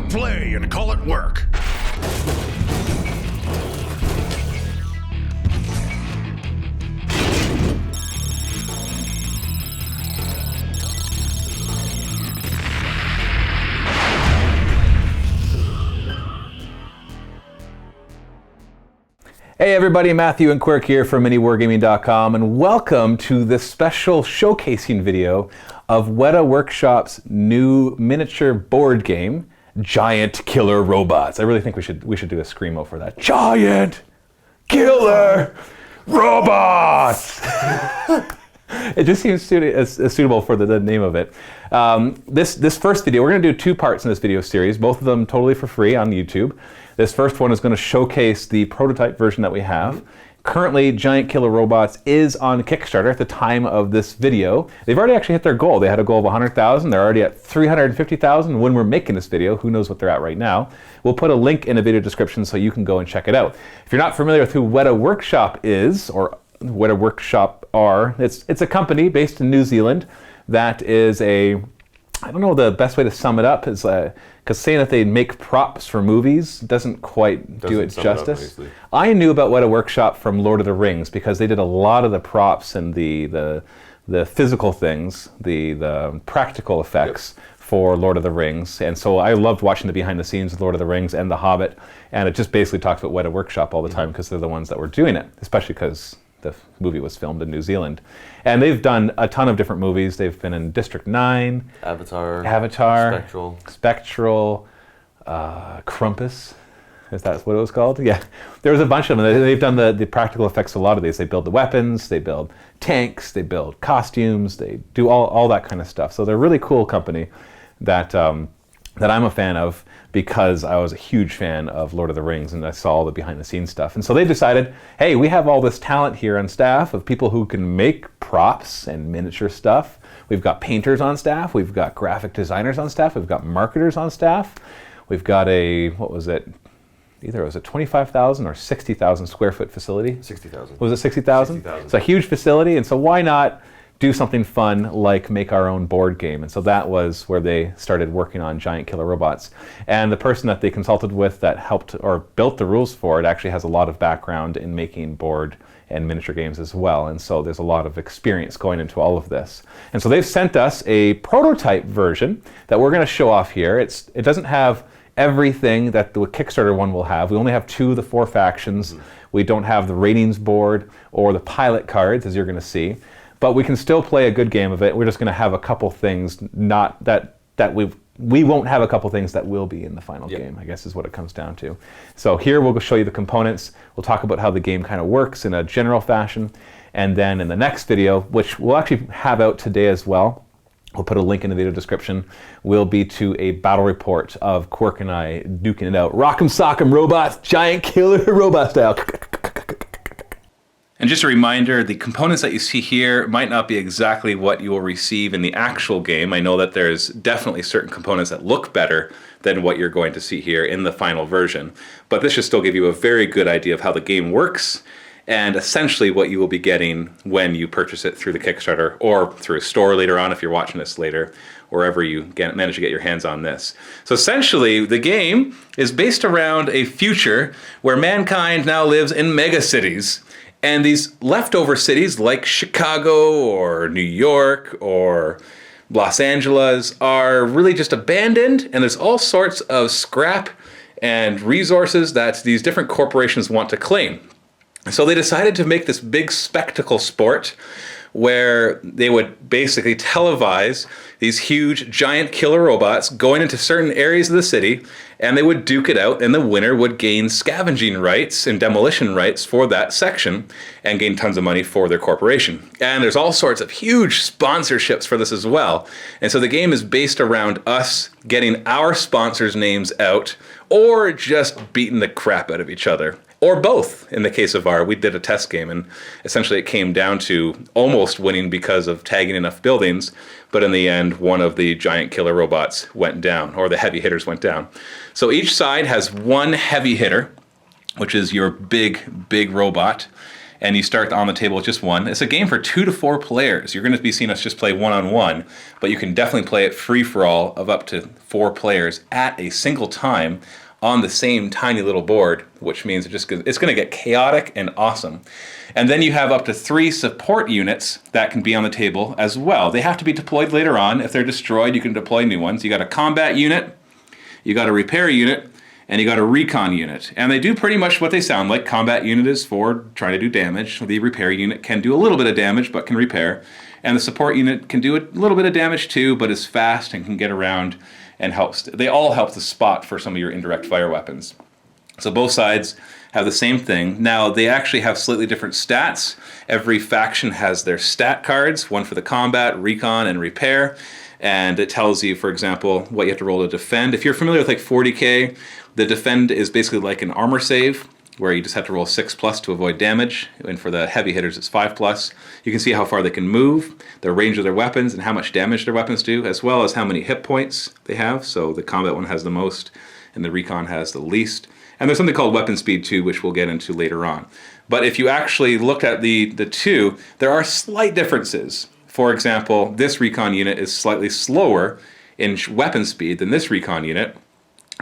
it play and call it work. Hey everybody, Matthew and Quirk here from MiniWarGaming.com, and welcome to this special showcasing video of Weta Workshop's new miniature board game, Giant Killer Robots. I really think we should do a screamo for that. Giant Killer Robots! It just seems suitable for the name of it. This first video, we're going to do two parts in this video series, both of them totally for free on YouTube. This first one is going to showcase the prototype version that we have. Currently, Giant Killer Robots is on Kickstarter at the time of this video. They've already actually hit their goal. They had a goal of 100,000. They're already at 350,000 when we're making this video. Who knows what they're at right now. We'll put a link in the video description so you can go and check it out. If you're not familiar with who Weta Workshop is, or Weta Workshop are, it's a company based in New Zealand that is I don't know the best way to sum it up is because saying that they make props for movies doesn't quite do it justice. I knew about Weta Workshop from Lord of the Rings because they did a lot of the props and the physical things, the practical effects for Lord of the Rings, and so I loved watching the behind the scenes of Lord of the Rings and The Hobbit, and it just basically talks about Weta Workshop all the time because they're the ones that were doing it, especially because the movie was filmed in New Zealand. And they've done a ton of different movies. They've been in District 9, Avatar, Spectral, Krampus, is that what it was called? Yeah, there was a bunch of them. They've done the practical effects of a lot of these. They build the weapons, they build tanks, they build costumes, they do all that kind of stuff. So they're a really cool company that I'm a fan of because I was a huge fan of Lord of the Rings and I saw all the behind the scenes stuff. And so they decided, hey, we have all this talent here on staff of people who can make props and miniature stuff. We've got painters on staff, we've got graphic designers on staff, we've got marketers on staff. We've got either it was a 25,000 or 60,000 square foot facility. 60,000. Was it 60,000? 60,000. It's a huge facility, and so why not do something fun like make our own board game? And so that was where they started working on Giant Killer Robots. And the person that they consulted with that helped or built the rules for it actually has a lot of background in making board and miniature games as well. And so there's a lot of experience going into all of this. And so they've sent us a prototype version that we're going to show off here. It doesn't have everything that the Kickstarter one will have. We only have 2 of the 4 factions. We don't have the ratings board or the pilot cards, as you're going to see. But we can still play a good game of it. We're just going to have a couple things, not that we won't have a couple things that will be in the final game, I guess is what it comes down to. So here we'll show you the components. We'll talk about how the game kind of works in a general fashion. And then in the next video, which we'll actually have out today as well, we'll put a link in the video description, will be to a battle report of Quirk and I duking it out. Rock'em sock'em robots, Giant Killer Robot style. And just a reminder, the components that you see here might not be exactly what you will receive in the actual game. I know that there's definitely certain components that look better than what you're going to see here in the final version. But this should still give you a very good idea of how the game works and essentially what you will be getting when you purchase it through the Kickstarter or through a store later on if you're watching this later, wherever you manage to get your hands on this. So essentially, the game is based around a future where mankind now lives in mega cities. And these leftover cities like Chicago or New York or Los Angeles are really just abandoned, and there's all sorts of scrap and resources that these different corporations want to claim. So they decided to make this big spectacle sport where they would basically televise these huge giant killer robots going into certain areas of the city, and they would duke it out, and the winner would gain scavenging rights and demolition rights for that section and gain tons of money for their corporation. And there's all sorts of huge sponsorships for this as well. And so the game is based around us getting our sponsors' names out or just beating the crap out of each other. Or both. In the case of we did a test game, and essentially it came down to almost winning because of tagging enough buildings, but in the end, one of the giant killer robots went down, or the heavy hitters went down. So each side has one heavy hitter, which is your big robot, and you start on the table with just one. It's a game for 2 to 4 players. You're going to be seeing us just play one-on-one, but you can definitely play it free-for-all of up to 4 players at a single time on the same tiny little board, which means it's going to get chaotic and awesome. And then you have up to 3 support units that can be on the table as well. They have to be deployed later on. If they're destroyed, you can deploy new ones. You got a combat unit, you got a repair unit, and you got a recon unit. And they do pretty much what they sound like. Combat unit is for trying to do damage. The repair unit can do a little bit of damage, but can repair. And the support unit can do a little bit of damage too, but is fast and can get around and helps. They all help to spot for some of your indirect fire weapons. So both sides have the same thing. Now, they actually have slightly different stats. Every faction has their stat cards, one for the combat, recon, and repair. And it tells you, for example, what you have to roll to defend. If you're familiar with like 40k, the defend is basically like an armor save, where you just have to roll 6+ to avoid damage. And for the heavy hitters, it's 5+. You can see how far they can move, the range of their weapons, and how much damage their weapons do, as well as how many hit points they have. So the combat one has the most, and the recon has the least. And there's something called weapon speed too, which we'll get into later on. But if you actually look at the two, there are slight differences. For example, this recon unit is slightly slower in weapon speed than this recon unit.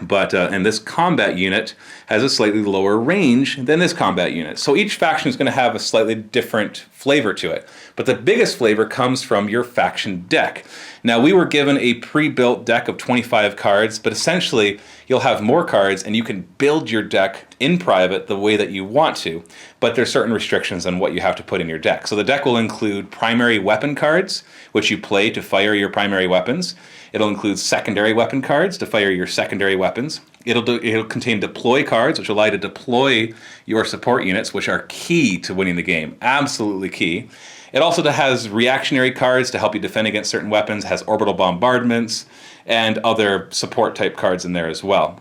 But and this combat unit has a slightly lower range than this combat unit. So each faction is going to have a slightly different flavor to it. But the biggest flavor comes from your faction deck. Now, we were given a pre-built deck of 25 cards, but essentially you'll have more cards and you can build your deck in private the way that you want to. But there's certain restrictions on what you have to put in your deck. So the deck will include primary weapon cards, which you play to fire your primary weapons. It'll include secondary weapon cards to fire your secondary weapons. It'll contain deploy cards, which allow you to deploy your support units, which are key to winning the game. Absolutely key. It also has reactionary cards to help you defend against certain weapons, has orbital bombardments, and other support type cards in there as well,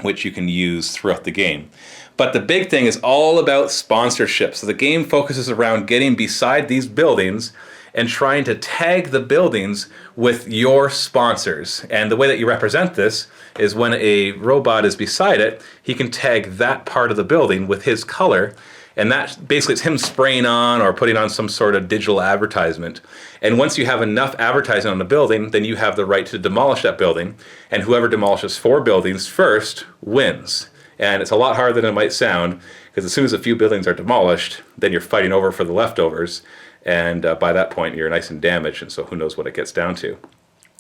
which you can use throughout the game. But the big thing is all about sponsorship. So the game focuses around getting beside these buildings and trying to tag the buildings with your sponsors. And the way that you represent this is when a robot is beside it, he can tag that part of the building with his color. And that basically it's him spraying on or putting on some sort of digital advertisement. And once you have enough advertising on the building, then you have the right to demolish that building. And whoever demolishes 4 buildings first wins. And it's a lot harder than it might sound, because as soon as a few buildings are demolished, then you're fighting over for the leftovers. And by that point, you're nice and damaged, and so who knows what it gets down to.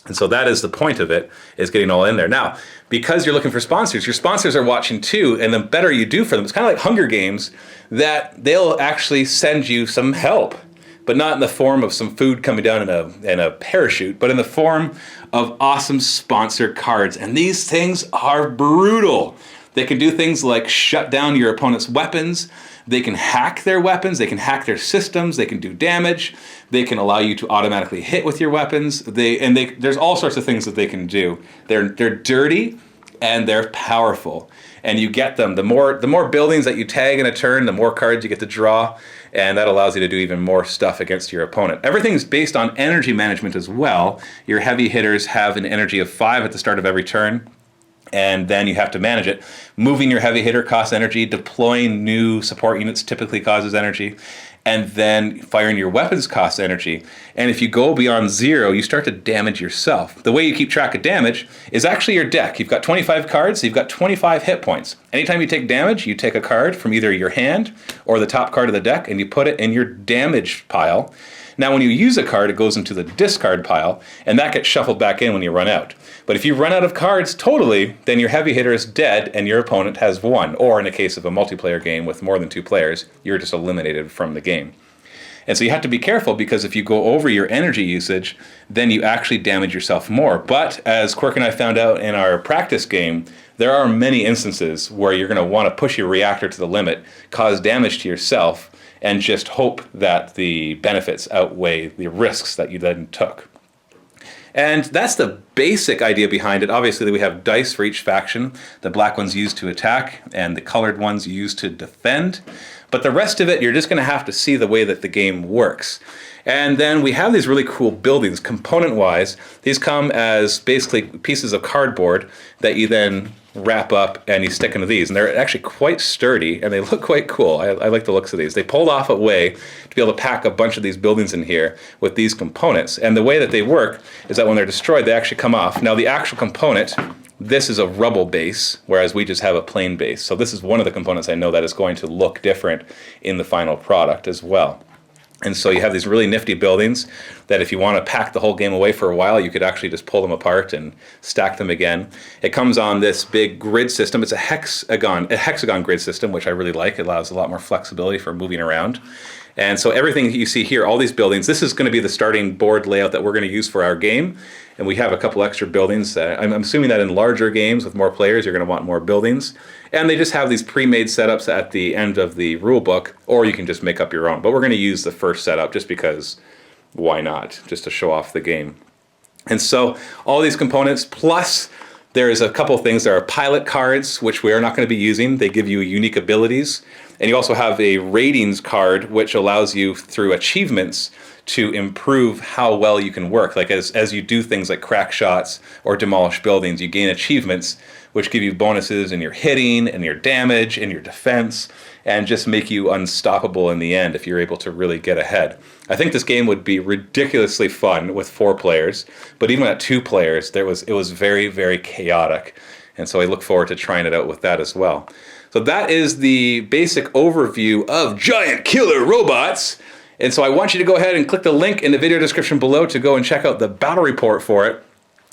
And so that is the point of it, is getting all in there. Now, because you're looking for sponsors, your sponsors are watching too, and the better you do for them, it's kind of like Hunger Games, that they'll actually send you some help, but not in the form of some food coming down in a parachute, but in the form of awesome sponsor cards. And these things are brutal. They can do things like shut down your opponent's weapons. They can hack their weapons. They can hack their systems. They can do damage. They can allow you to automatically hit with your weapons. There's all sorts of things that they can do. They're dirty and they're powerful. And you get them. The more buildings that you tag in a turn, the more cards you get to draw. And that allows you to do even more stuff against your opponent. Everything's based on energy management as well. Your heavy hitters have an energy of 5 at the start of every turn. And then you have to manage it. Moving your heavy hitter costs energy. Deploying new support units typically causes energy. And then firing your weapons costs energy. And if you go beyond 0, you start to damage yourself. The way you keep track of damage is actually your deck. You've got 25 cards, so you've got 25 hit points. Anytime you take damage, you take a card from either your hand or the top card of the deck, and you put it in your damage pile. Now, when you use a card, it goes into the discard pile, and that gets shuffled back in when you run out. But if you run out of cards totally, then your heavy hitter is dead and your opponent has won. Or in the case of a multiplayer game with more than 2 players, you're just eliminated from the game. And so you have to be careful, because if you go over your energy usage, then you actually damage yourself more. But as Quirk and I found out in our practice game, there are many instances where you're going to want to push your reactor to the limit, cause damage to yourself, and just hope that the benefits outweigh the risks that you then took. And that's the basic idea behind it. Obviously, we have dice for each faction. The black ones used to attack, and the colored ones used to defend. But the rest of it, you're just going to have to see the way that the game works. And then we have these really cool buildings, component-wise. These come as basically pieces of cardboard that you then wrap up and you stick into these. And they're actually quite sturdy and they look quite cool. I like the looks of these. They pulled off a way to be able to pack a bunch of these buildings in here with these components. And the way that they work is that when they're destroyed, they actually come off. Now the actual component, this is a rubble base, whereas we just have a plain base. So this is one of the components I know that is going to look different in the final product as well. And so you have these really nifty buildings that if you want to pack the whole game away for a while, you could actually just pull them apart and stack them again. It comes on this big grid system. It's a hexagon grid system, which I really like. It allows a lot more flexibility for moving around. And so everything you see here, all these buildings, this is going to be the starting board layout that we're going to use for our game. And we have a couple extra buildings. I'm assuming that in larger games with more players, you're going to want more buildings. And they just have these pre-made setups at the end of the rule book, or you can just make up your own. But we're going to use the first setup just because, why not? Just to show off the game. And so all these components, plus there is a couple things. There are pilot cards, which we are not going to be using. They give you unique abilities. And you also have a ratings card, which allows you, through achievements, to improve how well you can work. Like as you do things like crack shots or demolish buildings, you gain achievements, which give you bonuses in your hitting and your damage and your defense, and just make you unstoppable in the end if you're able to really get ahead. I think this game would be ridiculously fun with 4 players, but even at 2 players, it was very, very chaotic. And so I look forward to trying it out with that as well. So that is the basic overview of giant killer robots. And so I want you to go ahead and click the link in the video description below to go and check out the battle report for it,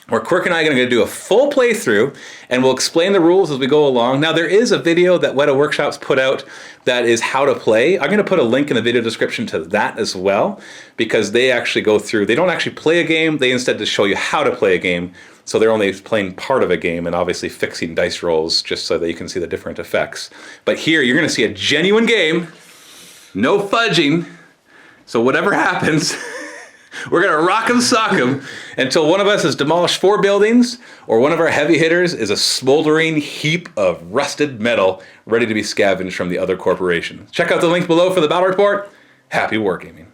where Quirk and I are going to do a full playthrough, and we'll explain the rules as we go along. Now, there is a video that Weta Workshop's put out that is how to play. I'm going to put a link in the video description to that as well, because they actually go through, they don't actually play a game, they instead just show you how to play a game. So they're only playing part of a game and obviously fixing dice rolls just so that you can see the different effects. But here, you're going to see a genuine game, no fudging. So whatever happens, we're going to rock 'em, sock 'em until one of us has demolished 4 buildings or one of our heavy hitters is a smoldering heap of rusted metal ready to be scavenged from the other corporation. Check out the link below for the battle report. Happy wargaming.